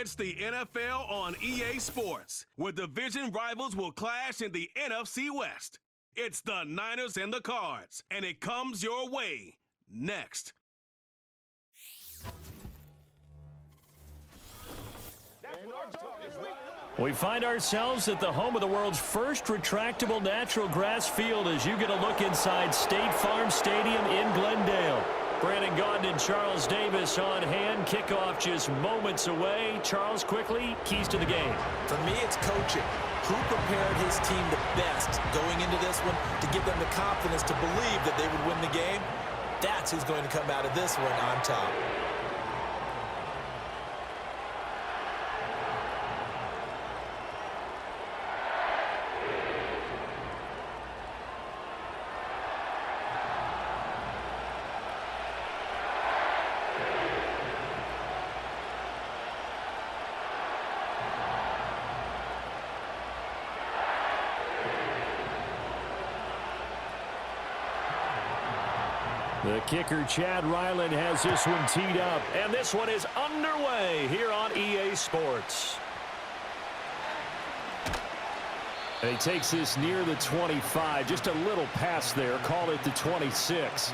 It's the NFL on EA Sports, where division rivals will clash in the NFC West. It's the Niners and the Cards, and it comes your way next. We find ourselves at the home of the world's first retractable natural grass field as you get a look inside State Farm Stadium in Glendale. Brandon Gaudin and Charles Davis on hand. Kickoff just moments away. Charles, quickly, keys to the game. For me, it's coaching. Who prepared his team the best going into this one to give them the confidence to believe that they would win the game? That's who's going to come out of this one on top. The kicker, Chad Ryland, has this one teed up. And this one is underway here on EA Sports. And he takes this near the 25. Just a little pass there. Call it the 26.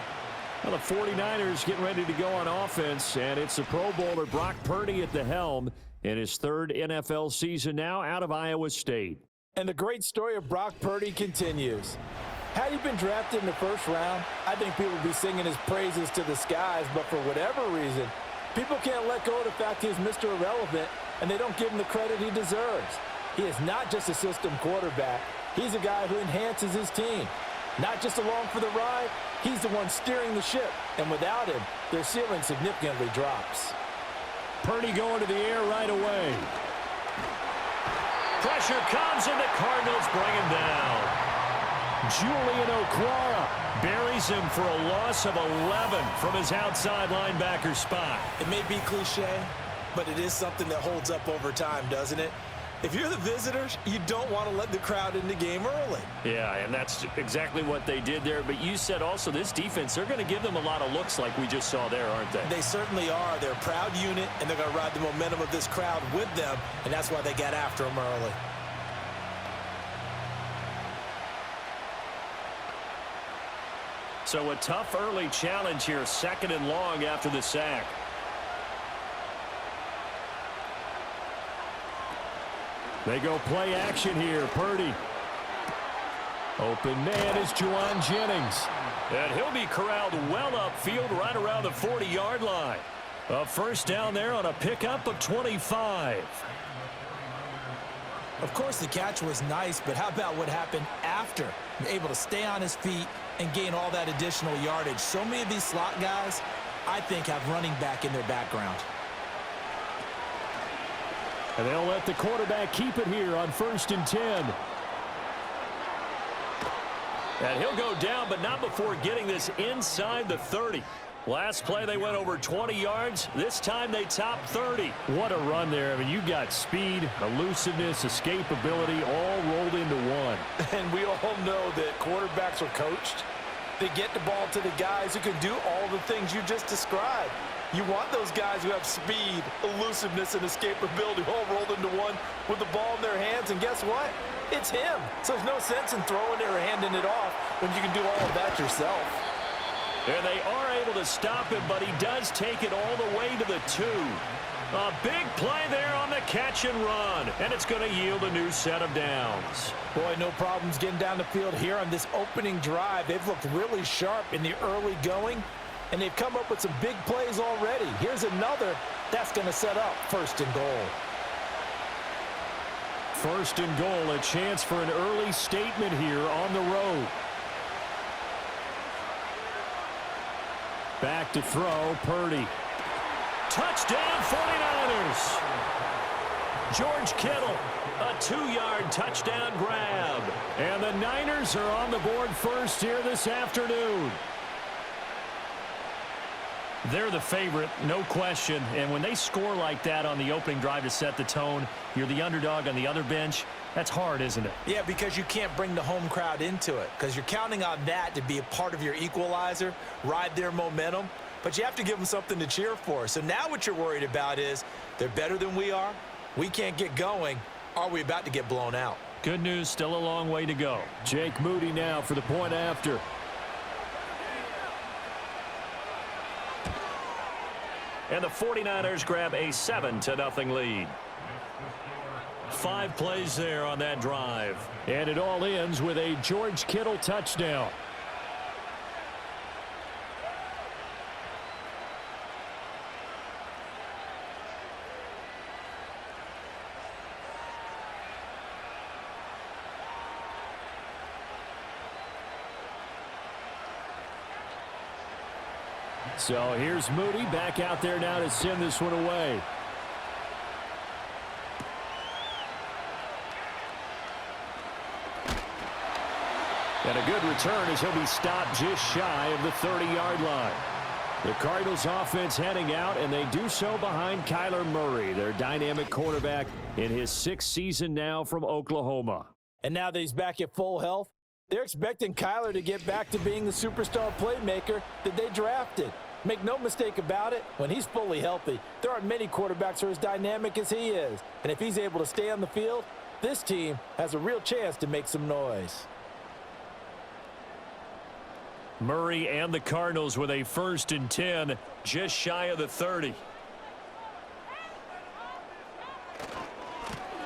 Well, the 49ers getting ready to go on offense. And it's the Pro Bowler Brock Purdy at the helm in his third NFL season now out of Iowa State. And the great story of Brock Purdy continues. Had he been drafted in the first round, I think people would be singing his praises to the skies, but for whatever reason, people can't let go of the fact he's Mr. Irrelevant, and they don't give him the credit he deserves. He is not just a system quarterback. He's a guy who enhances his team. Not just along for the ride, he's the one steering the ship, and without him, their ceiling significantly drops. Purdy going to the air right away. Pressure comes, and the Cardinals bring him down. Julian Okwara buries him for a loss of 11 from his outside linebacker spot. It may be cliche, but it is something that holds up over time, doesn't it? If you're the visitors, you don't want to let the crowd in the game early. Yeah, and that's exactly what they did there. But you said also this defense, they're going to give them a lot of looks like we just saw there, aren't they? They certainly are. They're a proud unit, and they're going to ride the momentum of this crowd with them, and that's why they got after them early. So a tough early challenge here, 2nd and long after the sack. They go play action here. Purdy. Open man is Juwan Jennings. And he'll be corralled well upfield right around the 40-yard line. A first down there on a pickup of 25. Of course, the catch was nice, but how about what happened after? Able to stay on his feet and gain all that additional yardage. So many of these slot guys, I think, have running back in their background. And they'll let the quarterback keep it here on 1st and 10. And he'll go down, but not before getting this inside the 30. Last play, they went over 20 yards. This time, they topped 30. What a run there. I mean, you got speed, elusiveness, escapability, all rolled into one. And we all know that quarterbacks are coached. They get the ball to the guys who can do all the things you just described. You want those guys who have speed, elusiveness, and escapability all rolled into one with the ball in their hands. And guess what? It's him. So there's no sense in throwing it or handing it off when you can do all of that yourself. And they are able to stop him, but he does take it all the way to the 2. A big play there on the catch and run, and it's going to yield a new set of downs. Boy, no problems getting down the field here on this opening drive. They've looked really sharp in the early going, and they've come up with some big plays already. Here's another that's going to set up 1st and goal. 1st and goal, a chance for an early statement here on the road. Back to throw, Purdy. Touchdown, 49ers. George Kittle, a 2-yard touchdown grab. And the Niners are on the board first here this afternoon. They're the favorite, no question. And when they score like that on the opening drive to set the tone, you're the underdog on the other bench. That's hard, isn't it? Yeah, because you can't bring the home crowd into it because you're counting on that to be a part of your equalizer, ride their momentum. but you have to give them something to cheer for. So now what you're worried about is they're better than we are. We can't get going. Are we about to get blown out? Good news, still a long way to go. Jake Moody now for the point after. And the 49ers grab a 7-0 lead. 5 plays there on that drive. And it all ends with a George Kittle touchdown. So here's Moody back out there now to send this one away. And a good return as he'll be stopped just shy of the 30-yard line. The Cardinals offense heading out, and they do so behind Kyler Murray, their dynamic quarterback in his 6th season now from Oklahoma. And now that he's back at full health, they're expecting Kyler to get back to being the superstar playmaker that they drafted. Make no mistake about it, when he's fully healthy, there aren't many quarterbacks who are as dynamic as he is. And if he's able to stay on the field, this team has a real chance to make some noise. Murray and the Cardinals with a 1st and 10, just shy of the 30.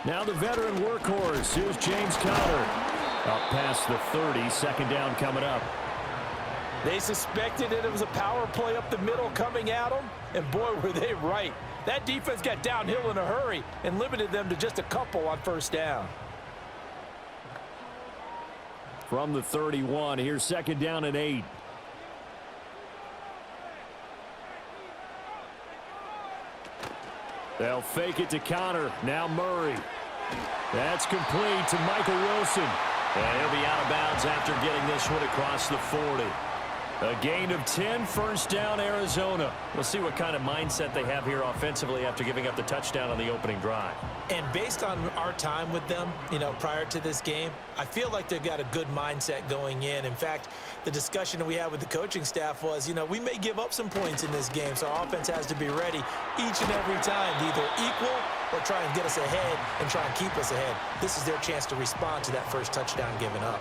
Now the veteran workhorse. Here's James Conner. Up past the 30, 2nd down coming up. They suspected that it was a power play up the middle coming at them, and boy, were they right. That defense got downhill in a hurry and limited them to just a couple on 1st down. From the 31, here's 2nd down and 8. They'll fake it to Conner. Now Murray. That's complete to Michael Wilson. And he'll be out of bounds after getting this one across the 40. A gain of 10, 1st down, Arizona. We'll see what kind of mindset they have here offensively after giving up the touchdown on the opening drive. And based on our time with them, prior to this game, I feel like they've got a good mindset going in. In fact, the discussion that we had with the coaching staff was, we may give up some points in this game, so our offense has to be ready each and every time to either equal or try and get us ahead and try and keep us ahead. This is their chance to respond to that first touchdown given up.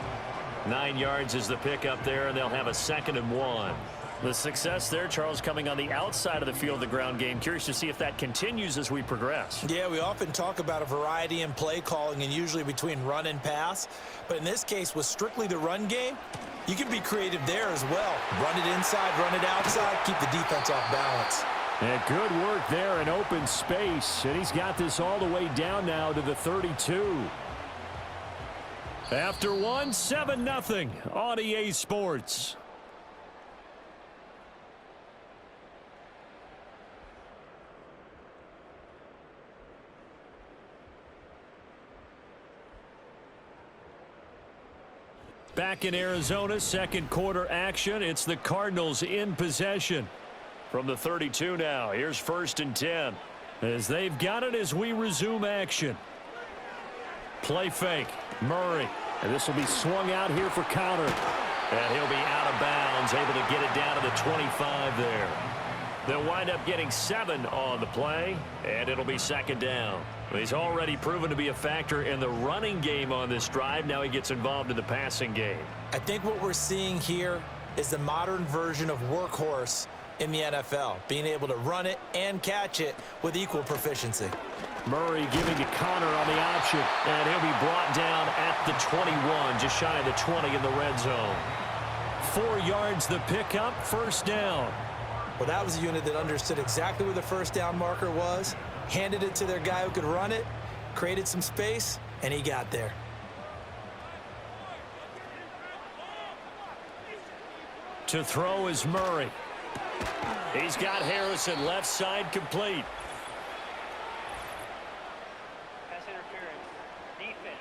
9 yards is the pickup there, and they'll have a 2nd and 1. The success there, Charles, coming on the outside of the field, the ground game. Curious to see if that continues as we progress. Yeah, we often talk about a variety in play calling and usually between run and pass. But in this case, with strictly the run game, you can be creative there as well. Run it inside, run it outside, keep the defense off balance. And good work there in open space. And he's got this all the way down now to the 32. After 1, 7-0 on EA Sports. Back in Arizona, 2nd quarter action. It's the Cardinals in possession. From the 32 now, here's 1st and 10. As they've got it as we resume action. Play fake. Murray. And this will be swung out here for Conner. And he'll be out of bounds, able to get it down to the 25 there. They'll wind up getting 7 on the play, and it'll be 2nd down. He's already proven to be a factor in the running game on this drive. Now he gets involved in the passing game. I think what we're seeing here is the modern version of workhorse in the NFL, being able to run it and catch it with equal proficiency. Murray giving to Conner on the option, and he'll be brought down at the 21, just shy of the 20 in the red zone. 4 yards the pickup, 1st down. Well, that was a unit that understood exactly where the 1st down marker was, handed it to their guy who could run it, created some space, and he got there. To throw is Murray. He's got Harrison left side complete. Pass interference. Defense.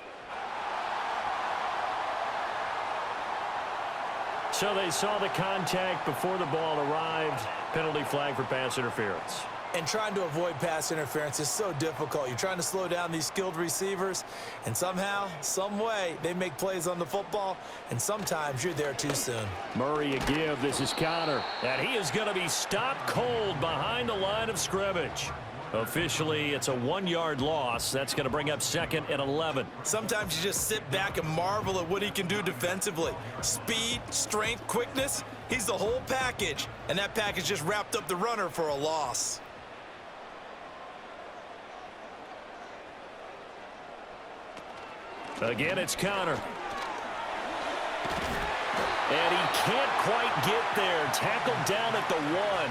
So they saw the contact before the ball arrived. Penalty flag for pass interference. And trying to avoid pass interference is so difficult. You're trying to slow down these skilled receivers, and somehow, some way, they make plays on the football, and sometimes you're there too soon. Murray a give. This is Connor. And he is going to be stopped cold behind the line of scrimmage. Officially, it's a 1-yard loss. That's going to bring up 2nd and 11. Sometimes you just sit back and marvel at what he can do defensively. Speed, strength, quickness, he's the whole package. And that package just wrapped up the runner for a loss. Again, it's Connor. And he can't quite get there. Tackled down at the 1.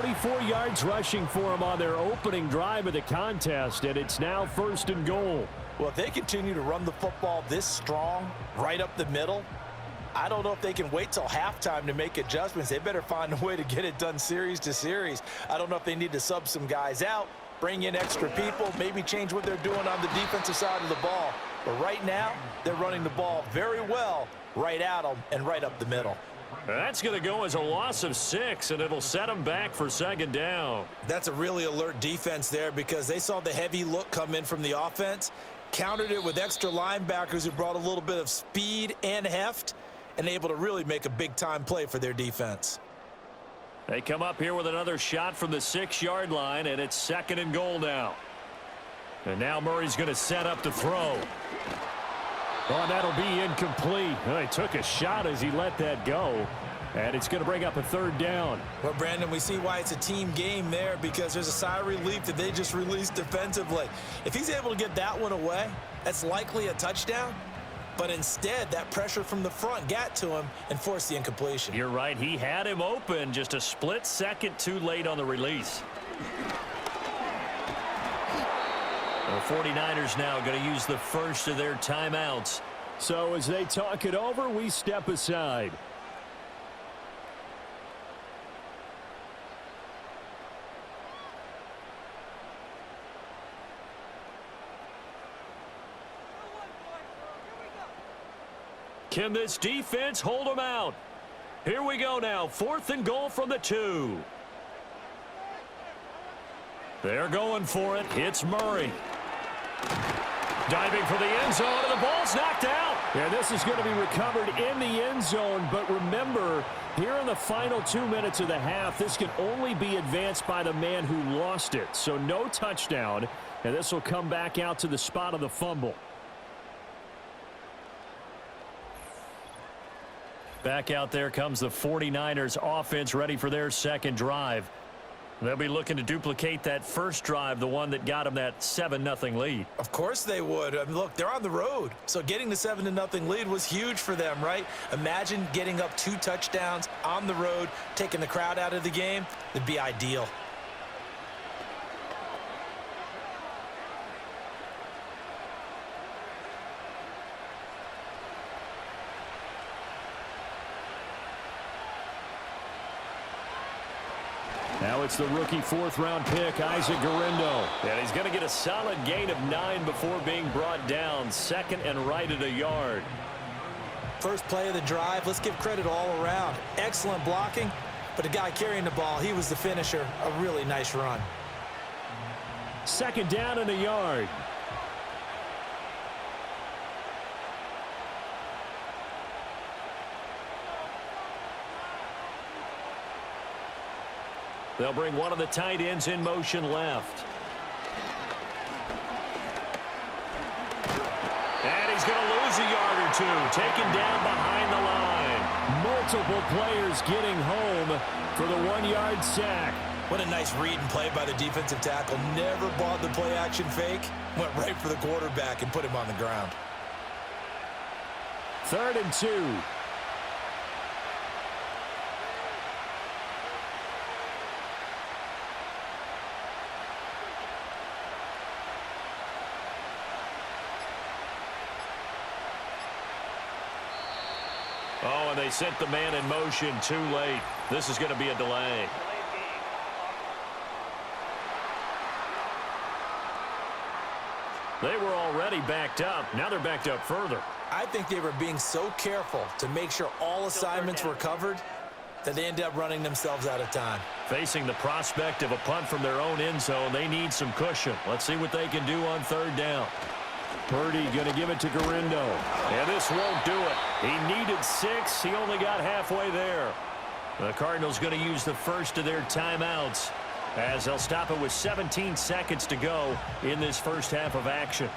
44 yards rushing for him on their opening drive of the contest, and it's now 1st and goal. Well, if they continue to run the football this strong, right up the middle, I don't know if they can wait till halftime to make adjustments. They better find a way to get it done series to series. I don't know if they need to sub some guys out, bring in extra people, maybe change what they're doing on the defensive side of the ball. But right now, they're running the ball very well right at them and right up the middle. That's going to go as a loss of 6, and it'll set them back for 2nd down. That's a really alert defense there because they saw the heavy look come in from the offense, countered it with extra linebackers who brought a little bit of speed and heft, and able to really make a big-time play for their defense. They come up here with another shot from the 6-yard line, and it's 2nd and goal now. And now Murray's going to set up to throw. Oh, that'll be incomplete. Well, he took a shot as he let that go, and it's going to bring up a 3rd down. Well, Brandon, we see why it's a team game there because there's a sigh of relief that they just released defensively. If he's able to get that one away, that's likely a touchdown. But instead, that pressure from the front got to him and forced the incompletion. You're right. He had him open, just a split second too late on the release. The 49ers now going to use the first of their timeouts. So as they talk it over, we step aside. Can this defense hold them out? Here we go now. 4th and goal from the 2. They're going for it. It's Murray. Diving for the end zone, and the ball's knocked out. Yeah, this is going to be recovered in the end zone, but remember, here in the final 2 minutes of the half, this can only be advanced by the man who lost it. So no touchdown, and this will come back out to the spot of the fumble. Back out there comes the 49ers offense ready for their 2nd drive. They'll be looking to duplicate that first drive, the one that got them that 7-0 lead. Of course they would. I mean, look, they're on the road. So getting the 7-0 lead was huge for them, right? Imagine getting up 2 touchdowns on the road, taking the crowd out of the game. It'd be ideal. Now it's the rookie 4th-round pick, Isaac Guerendo. And he's going to get a solid gain of 9 before being brought down. 2nd and right at a yard. First play of the drive, let's give credit all around. Excellent blocking, but the guy carrying the ball, he was the finisher. A really nice run. 2nd down and a yard. They'll bring one of the tight ends in motion left. And he's going to lose a yard or 2, taken down behind the line. Multiple players getting home for the 1-yard sack. What a nice read and play by the defensive tackle. Never bought the play-action fake. Went right for the quarterback and put him on the ground. 3rd and 2. Oh, and they sent the man in motion too late. This is going to be a delay. They were already backed up. Now they're backed up further. I think they were being so careful to make sure all assignments were covered that they ended up running themselves out of time. Facing the prospect of a punt from their own end zone, they need some cushion. Let's see what they can do on third down. Purdy going to give it to Garindo. And this won't do it. He needed 6. He only got halfway there. The Cardinals going to use the first of their timeouts as they'll stop it with 17 seconds to go in this first half of action.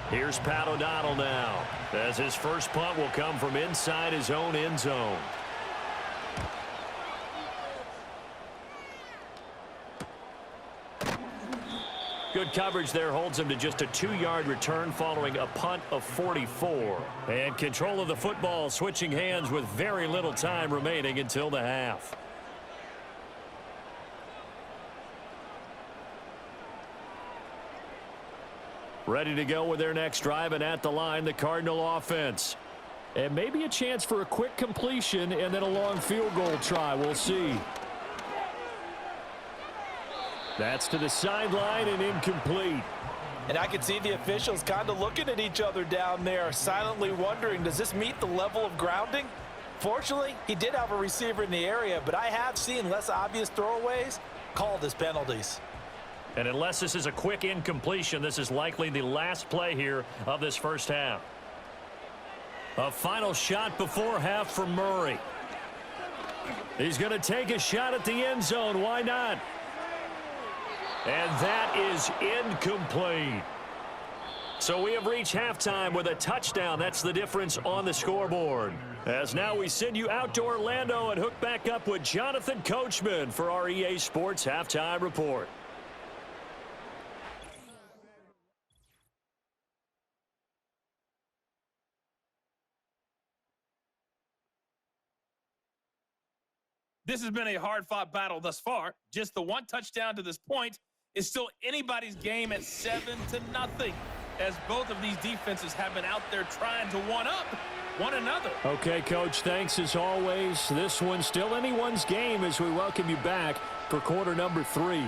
Here's Pat O'Donnell now, as his first punt will come from inside his own end zone. Good coverage there holds him to just a 2-yard return following a punt of 44. And control of the football switching hands with very little time remaining until the half. Ready to go with their next drive, and at the line, the Cardinal offense. And maybe a chance for a quick completion and then a long field goal try. We'll see. That's to the sideline and incomplete. And I can see the officials kind of looking at each other down there, silently wondering, does this meet the level of grounding? Fortunately, he did have a receiver in the area, but I have seen less obvious throwaways called as penalties. And unless this is a quick incompletion, this is likely the last play here of this first half. A final shot before half for Murray. He's going to take a shot at the end zone. Why not? And that is incomplete. So we have reached halftime with a touchdown. That's the difference on the scoreboard. As now we send you out to Orlando and hook back up with Jonathan Coachman for our EA Sports Halftime Report. This has been a hard-fought battle thus far. Just the one touchdown to this point is still anybody's game at 7-0, as both of these defenses have been out there trying to one-up one another. Okay, Coach, thanks as always. This one's still anyone's game as we welcome you back for quarter number 3.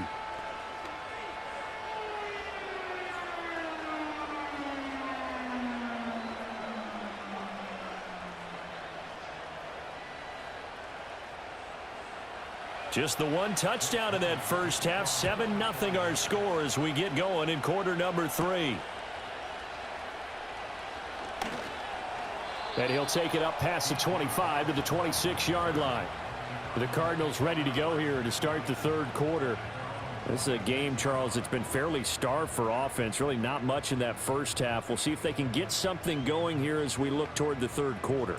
Just the one touchdown in that first half. 7-0 our score as we get going in quarter number 3. And he'll take it up past the 25 to the 26-yard line. The Cardinals ready to go here to start the third quarter. This is a game, Charles, that's been fairly starved for offense. Really not much in that first half. We'll see if they can get something going here as we look toward the third quarter.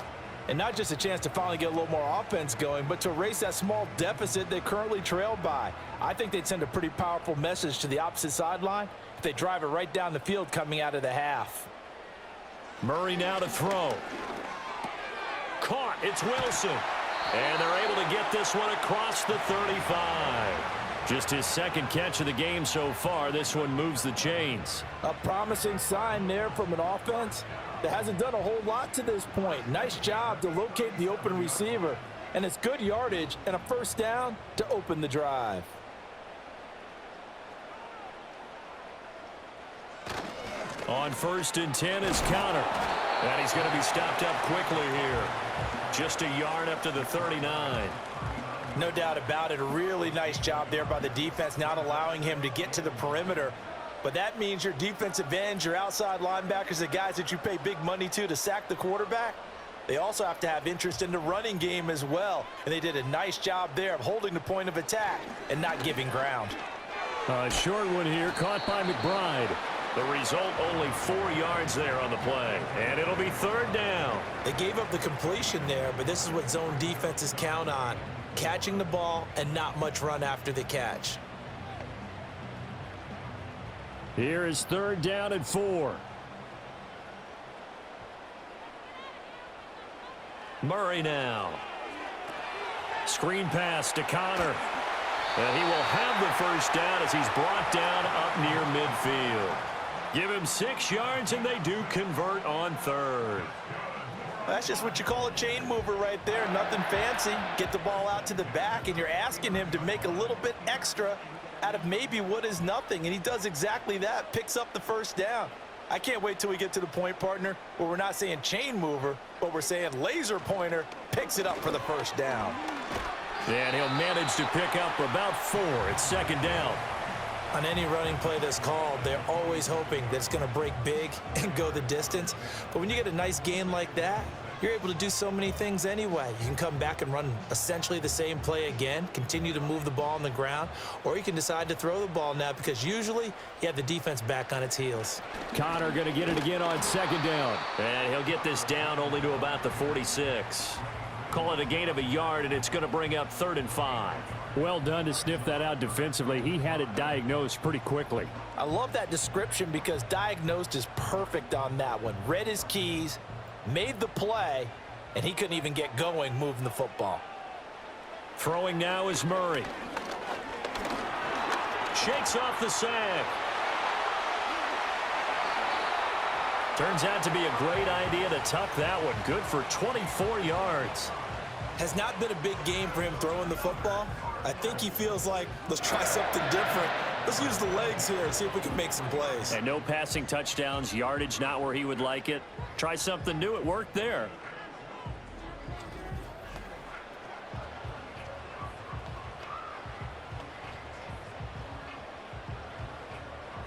And not just a chance to finally get a little more offense going, but to erase that small deficit they currently trailed by. I think they'd send a pretty powerful message to the opposite sideline if they drive it right down the field coming out of the half. Murray now to throw. Caught. It's Wilson. And they're able to get this one across the 35. Just his second catch of the game so far. This one moves the chains. A promising sign there from an offense that hasn't done a whole lot to this point. Nice job to locate the open receiver, and it's good yardage and a first down to open the drive. On 1st and 10 is Counter. And he's going to be stopped up quickly here. Just a yard up to the 39. No doubt about it. A really nice job there by the defense, not allowing him to get to the perimeter. But that means your defensive ends, your outside linebackers, the guys that you pay big money to sack the quarterback, they also have to have interest in the running game as well. And they did a nice job there of holding the point of attack and not giving ground. A short one here, caught by McBride. The result, only 4 yards there on the play. And it'll be third down. They gave up the completion there, but this is what zone defenses count on. Catching the ball and not much run after the catch. Here is third down and 4. Murray now. Screen pass to Connor. And he will have the first down as he's brought down up near midfield. Give him 6 yards, and they do convert on third. That's just what you call a chain mover right there. Nothing fancy. Get the ball out to the back, and you're asking him to make a little bit extra out of maybe what is nothing, and he does exactly that, picks up the first down. I can't wait till we get to the point, partner, where we're not saying chain mover, but we're saying laser pointer picks it up for the first down. And he'll manage to pick up about 4 at second down. On any running play that's called, they're always hoping that it's going to break big and go the distance. But when you get a nice gain like that, you're able to do so many things anyway. You can come back and run essentially the same play again, continue to move the ball on the ground, or you can decide to throw the ball now because usually you have the defense back on its heels. Connor going to get it again on second down. And he'll get this down only to about the 46. Call it a gain of a yard, and it's going to bring up 3rd and 5. Well done to sniff that out defensively. He had it diagnosed pretty quickly. I love that description because diagnosed is perfect on that one. Read his keys, made the play, and he couldn't even get going moving the football. Throwing now is Murray. Shakes off the sack. Turns out to be a great idea to tuck that one. Good for 24 yards. Has not been a big game for him throwing the football. I think he feels like, let's try something different. Let's use the legs here and see if we can make some plays. And no passing touchdowns, yardage not where he would like it. Try something new. It worked there.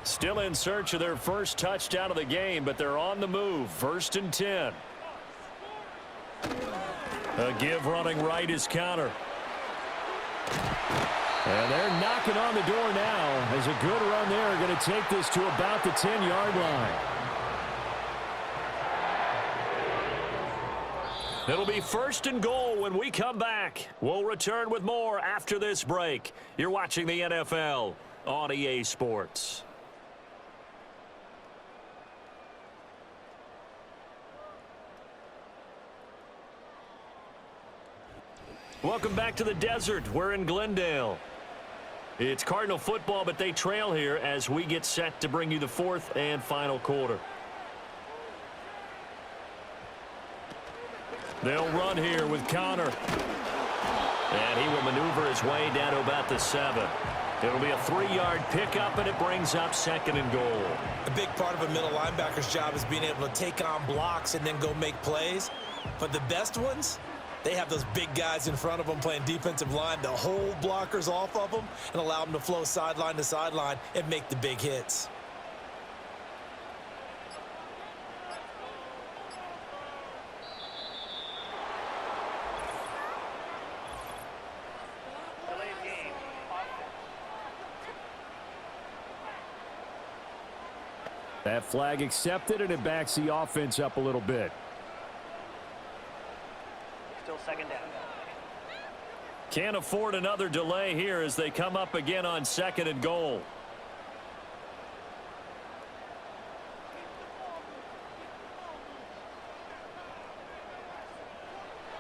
Still in search of their first touchdown of the game, but they're on the move. 1st and 10. A give running right is Connor. And they're knocking on the door now as a good run there. Going to take this to about the 10-yard line. It'll be 1st and goal when we come back. We'll return with more after this break. You're watching the NFL on EA Sports. Welcome back to the desert. We're in Glendale. It's Cardinal football, but they trail here as we get set to bring you the 4th and final quarter. They'll run here with Connor. And he will maneuver his way down to about the 7. It'll be a 3-yard pickup, and it brings up 2nd and goal. A big part of a middle linebacker's job is being able to take on blocks and then go make plays. But the best ones, they have those big guys in front of them playing defensive line to hold blockers off of them and allow them to flow sideline to sideline and make the big hits. That flag accepted, and it backs the offense up a little bit. Still 2nd down. Can't afford another delay here as they come up again on 2nd and goal.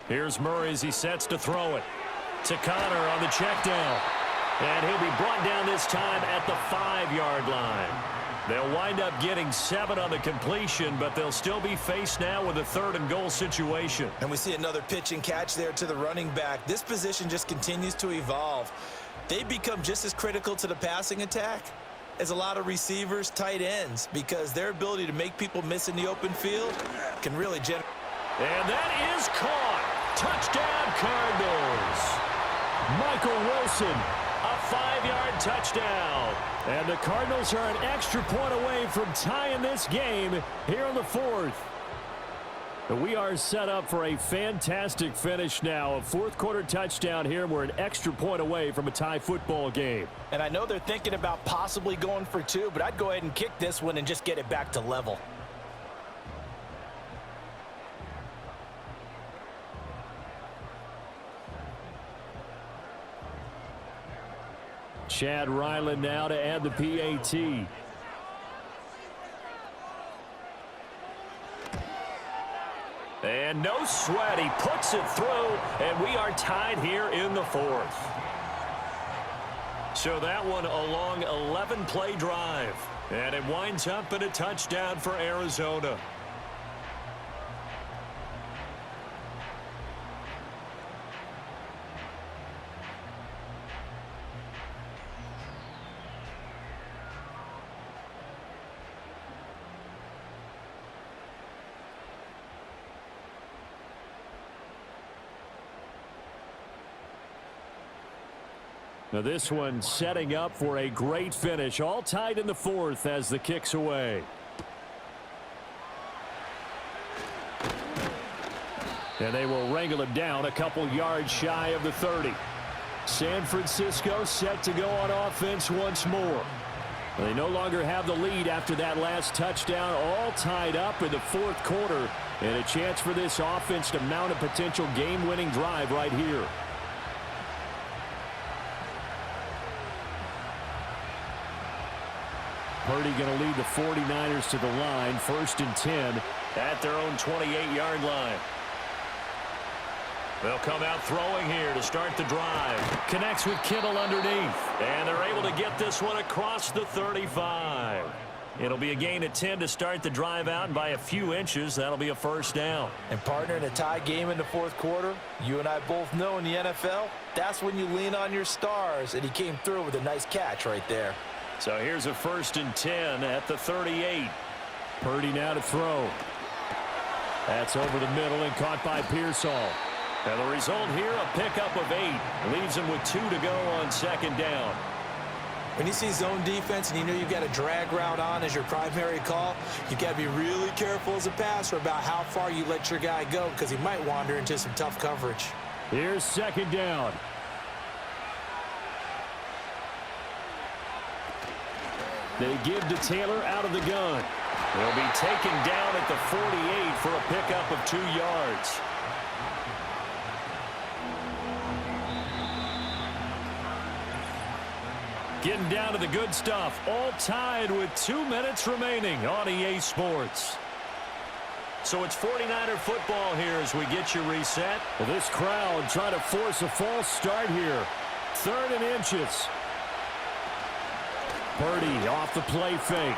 Here's Murray as he sets to throw it. To Connor on the check down. And he'll be brought down this time at the 5-yard line. They'll wind up getting 7 on the completion, but they'll still be faced now with a 3rd and goal situation. And we see another pitch and catch there to the running back. This position just continues to evolve. They become just as critical to the passing attack as a lot of receivers, tight ends, because their ability to make people miss in the open field can really generate. And that is caught. Touchdown, Cardinals. Michael Wilson. A 5-yard touchdown. And the Cardinals are an extra point away from tying this game here in the 4th. We are set up for a fantastic finish now. A 4th quarter touchdown here. We're an extra point away from a tie football game. And I know they're thinking about possibly going for 2, but I'd go ahead and kick this one and just get it back to level. Chad Ryland now to add the PAT. And no sweat. He puts it through, and we are tied here in the 4th. So that one a long 11-play drive. And it winds up in a touchdown for Arizona. Now this one setting up for a great finish. All tied in the fourth as the kick's away. And they will wrangle him down a couple yards shy of the 30. San Francisco set to go on offense once more. They no longer have the lead after that last touchdown, all tied up in the fourth quarter, and a chance for this offense to mount a potential game-winning drive right here. Purdy going to lead the 49ers to the line, 1st and 10 at their own 28-yard line. They'll come out throwing here to start the drive. Connects with Kittle underneath. And they're able to get this one across the 35. It'll be a gain of 10 to start the drive out, and by a few inches, that'll be a first down. And partner, in a tie game in the fourth quarter, you and I both know in the NFL, that's when you lean on your stars, and he came through with a nice catch right there. So here's a 1st and 10 at the 38. Purdy now to throw. That's over the middle and caught by Pearsall. And the result here, a pickup of 8. Leaves him with 2 to go on 2nd down. When you see zone defense and you know you've got a drag route on as your primary call, you've got to be really careful as a passer about how far you let your guy go, because he might wander into some tough coverage. Here's 2nd down. They give to Taylor out of the gun. He'll be taken down at the 48 for a pickup of 2 yards. Getting down to the good stuff. All tied with 2 minutes remaining on EA Sports. So it's 49er football here as we get you reset. Well, this crowd trying to force a false start here. 3rd and inches. Purdy off the play fake.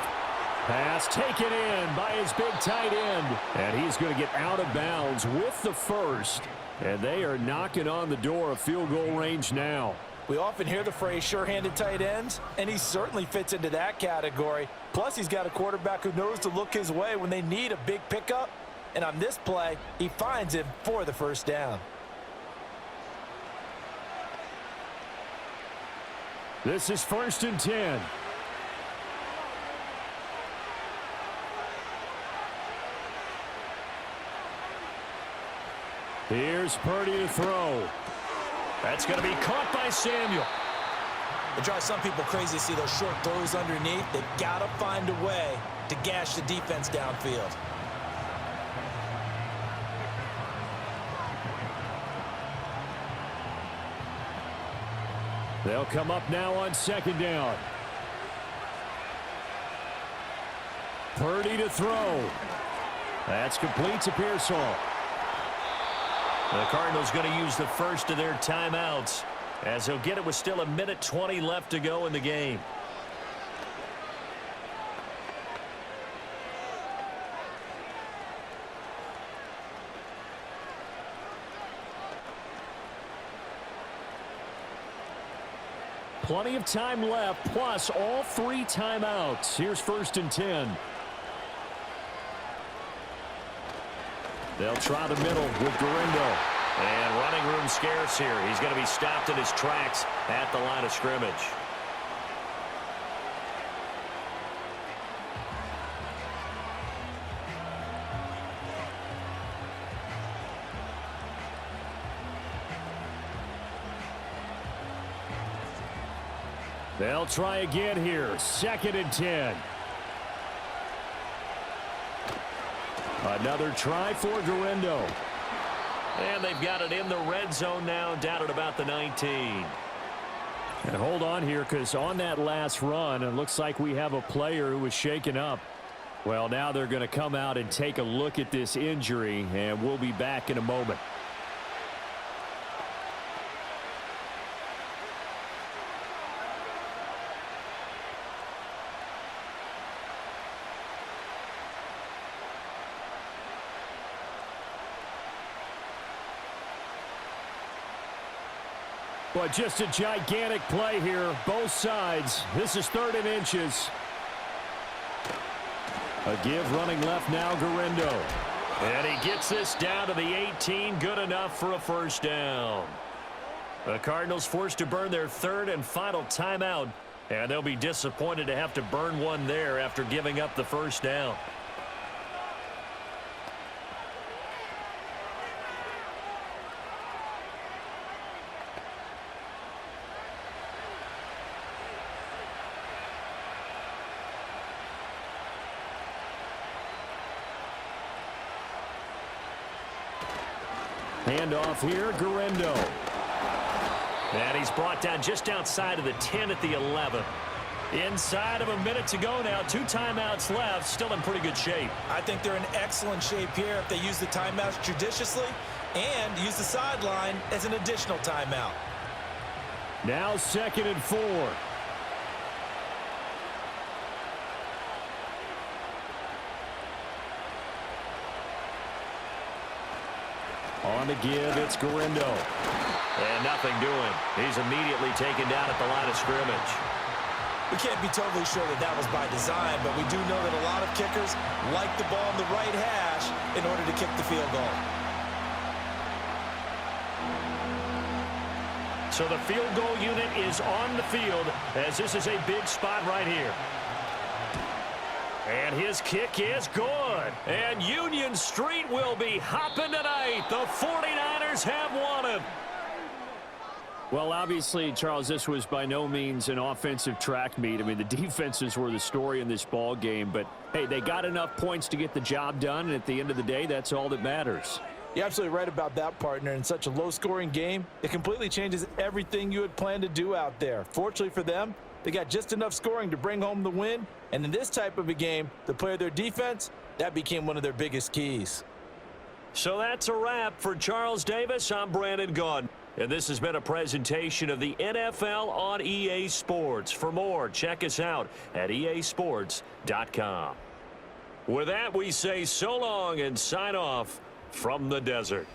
Pass taken in by his big tight end. And he's going to get out of bounds with the first. And they are knocking on the door of field goal range now. We often hear the phrase sure-handed tight ends, and he certainly fits into that category. Plus, he's got a quarterback who knows to look his way when they need a big pickup. And on this play, he finds him for the first down. This is 1st and 10. Here's Purdy to throw. That's going to be caught by Samuel. It drives some people crazy to see those short throws underneath. They've got to find a way to gash the defense downfield. They'll come up now on 2nd down. Purdy to throw. That's complete to Pearsall. The Cardinals going to use the first of their timeouts as he'll get it with still 1:20 left to go in the game. Plenty of time left, plus all 3 timeouts. Here's 1st and 10. They'll try the middle with Gurindo. And running room scarce here. He's going to be stopped in his tracks at the line of scrimmage. They'll try again here. 2nd and 10. Another try for Gurindo. And they've got it in the red zone now, down at about the 19. And hold on here, because on that last run, it looks like we have a player who was shaken up. Well, now they're going to come out and take a look at this injury, and we'll be back in a moment. But just a gigantic play here, both sides. This is 3rd and inches. A give running left now, Gurindo. And he gets this down to the 18, good enough for a first down. The Cardinals forced to burn their third and final timeout, and they'll be disappointed to have to burn one there after giving up the first down. Handoff here, Guerrero. And he's brought down just outside of the 10 at the 11. Inside of a minute to go now. 2 timeouts left. Still in pretty good shape. I think they're in excellent shape here if they use the timeouts judiciously and use the sideline as an additional timeout. Now 2nd and 4. On the give, it's Guerrero. And nothing doing. He's immediately taken down at the line of scrimmage. We can't be totally sure that that was by design, but we do know that a lot of kickers like the ball in the right hash in order to kick the field goal. So the field goal unit is on the field as this is a big spot right here. And his kick is good. And Union Street will be hopping tonight. The 49ers have won it. Well, obviously, Charles, this was by no means an offensive track meet. I mean, the defenses were the story in this ball game. But, hey, they got enough points to get the job done. And at the end of the day, that's all that matters. You're absolutely right about that, partner. In such a low-scoring game, it completely changes everything you had planned to do out there. Fortunately for them, they got just enough scoring to bring home the win. And in this type of a game, to play their defense, that became one of their biggest keys. So that's a wrap for Charles Davis. I'm Brandon Gaudin. And this has been a presentation of the NFL on EA Sports. For more, check us out at easports.com. With that, we say so long and sign off from the desert.